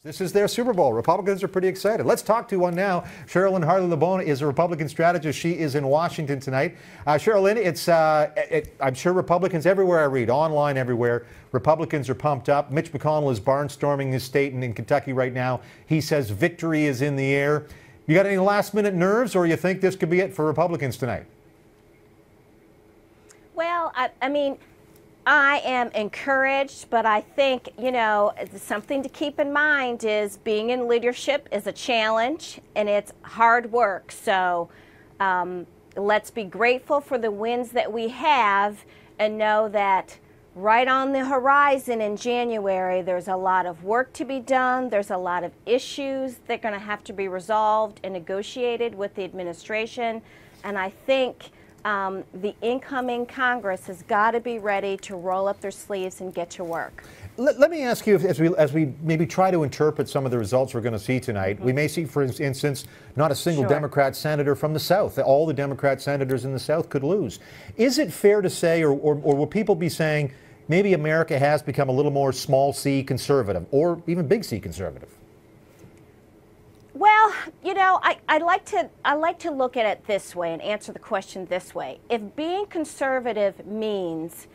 This is their Super Bowl. Republicans are pretty excited. Let's talk to one now. Sherilyn Harley-Lebon is a Republican strategist. She is in Washington tonight. Sherilyn, I'm sure Republicans everywhere I read, online everywhere, Republicans are pumped up. Mitch McConnell is barnstorming his state in Kentucky right now. He says victory is in the air. You got any last-minute nerves, or you think this could be it for Republicans tonight? Well, I mean, I am encouraged, but I think, something to keep in mind is being in leadership is a challenge and it's hard work. So let's be grateful for the wins that we have and know that right on the horizon in January, there's a lot of work to be done. There's a lot of issues that are going to have to be resolved and negotiated with the administration. And I think the incoming Congress has got to be ready to roll up their sleeves and get to work. Let me ask you, as we maybe try to interpret some of the results we're going to see tonight, we may see, for instance, not a single Democrat senator from the South. All the Democrat senators in the South could lose. Is it fair to say, or will people be saying, maybe America has become a little more small c conservative, or even big C conservative? Well, I like to look at it this way and answer the question this way. If being conservative means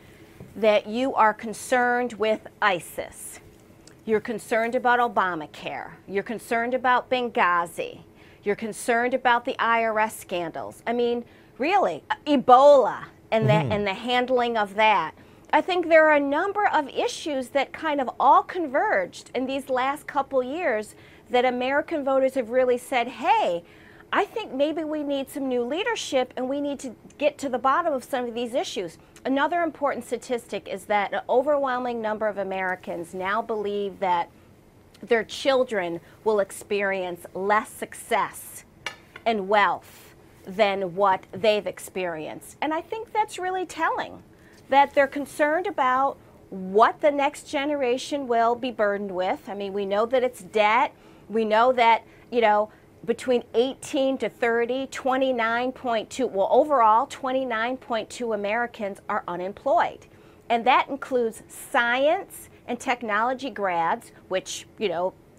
that you are concerned with ISIS, you're concerned about Obamacare, you're concerned about Benghazi, you're concerned about the IRS scandals, I mean, really, Ebola and the handling of that. I think there are a number of issues that kind of all converged in these last couple years that American voters have really said, hey, I think maybe we need some new leadership and we need to get to the bottom of some of these issues. Another important statistic is that an overwhelming number of Americans now believe that their children will experience less success and wealth than what they've experienced. And I think that's really telling, that they're concerned about what the next generation will be burdened with. I mean, we know that it's debt. We know that, between 18 to 30, 29.2, well, overall, 29.2 Americans are unemployed. And that includes science and technology grads, which,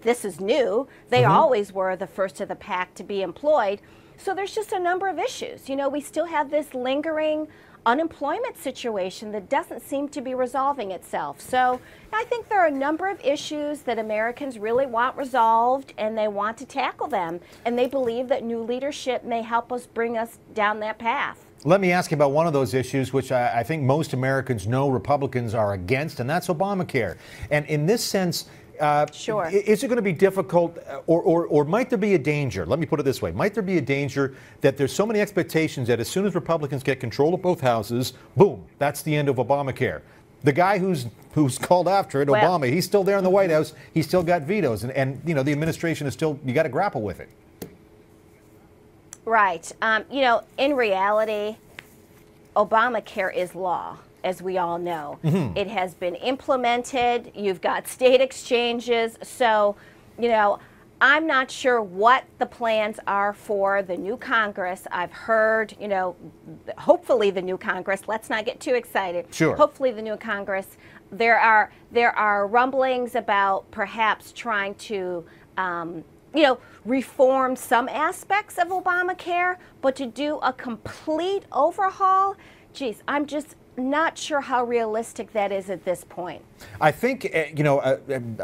this is new. They always were the first of the pack to be employed. So there's just a number of issues. We still have this lingering unemployment situation that doesn't seem to be resolving itself. So I think there are a number of issues that Americans really want resolved, and they want to tackle them, and they believe that new leadership may help us bring us down that path. Let me ask you about one of those issues, which I think most Americans know Republicans are against, and that's Obamacare. And in this sense, is it going to be difficult, or might there be a danger? Let me put it this way. Might there be a danger that there's so many expectations that as soon as Republicans get control of both houses, boom, that's the end of Obamacare? The guy who's called after it, Obama, he's still there in the White House. He's still got vetoes. And the administration is still, you got to grapple with it. Right. In reality, Obamacare is law, as we all know. It has been implemented. You've got state exchanges. So, I'm not sure what the plans are for the new Congress. I've heard, hopefully the new Congress, let's not get too excited. Sure. Hopefully the new Congress, there are rumblings about perhaps trying to, reform some aspects of Obamacare, but to do a complete overhaul, geez, I'm just not sure how realistic that is at this point. I think,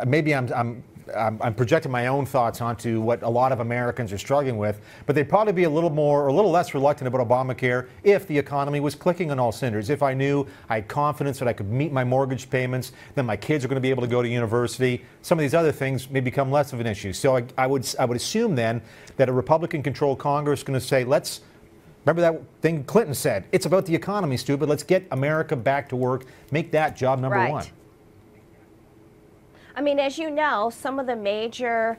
maybe I'm projecting my own thoughts onto what a lot of Americans are struggling with, but they'd probably be a little more or a little less reluctant about Obamacare if the economy was clicking on all cylinders. If I knew I had confidence that I could meet my mortgage payments, then my kids are going to be able to go to university. Some of these other things may become less of an issue. So I would assume then that a Republican-controlled Congress is going to say, remember that thing Clinton said, it's about the economy, stupid. Let's get America back to work, make that job number one. I mean, as you know, some of the major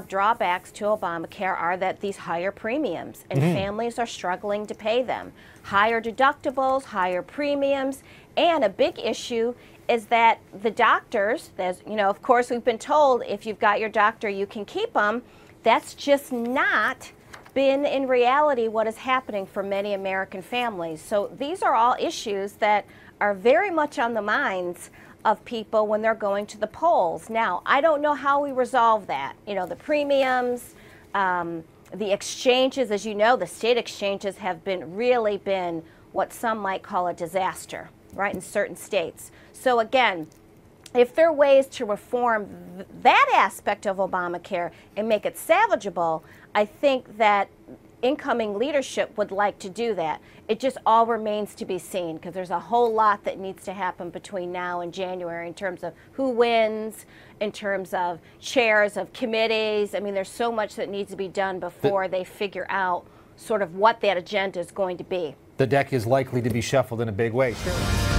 drawbacks to Obamacare are that these higher premiums, and families are struggling to pay them. Higher deductibles, higher premiums, and a big issue is that the doctors, of course, we've been told if you've got your doctor, you can keep them. That's just not been in reality what is happening for many American families. So these are all issues that are very much on the minds of people when they're going to the polls. Now, I don't know how we resolve that. You know, the premiums, the exchanges, as you know, the state exchanges have really been what some might call a disaster, right, in certain states. So again, if there are ways to reform that aspect of Obamacare and make it salvageable, I think that incoming leadership would like to do that. It just all remains to be seen, because there's a whole lot that needs to happen between now and January in terms of who wins, in terms of chairs of committees. I mean, there's so much that needs to be done before they figure out sort of what that agenda is going to be. The deck is likely to be shuffled in a big way. Sure.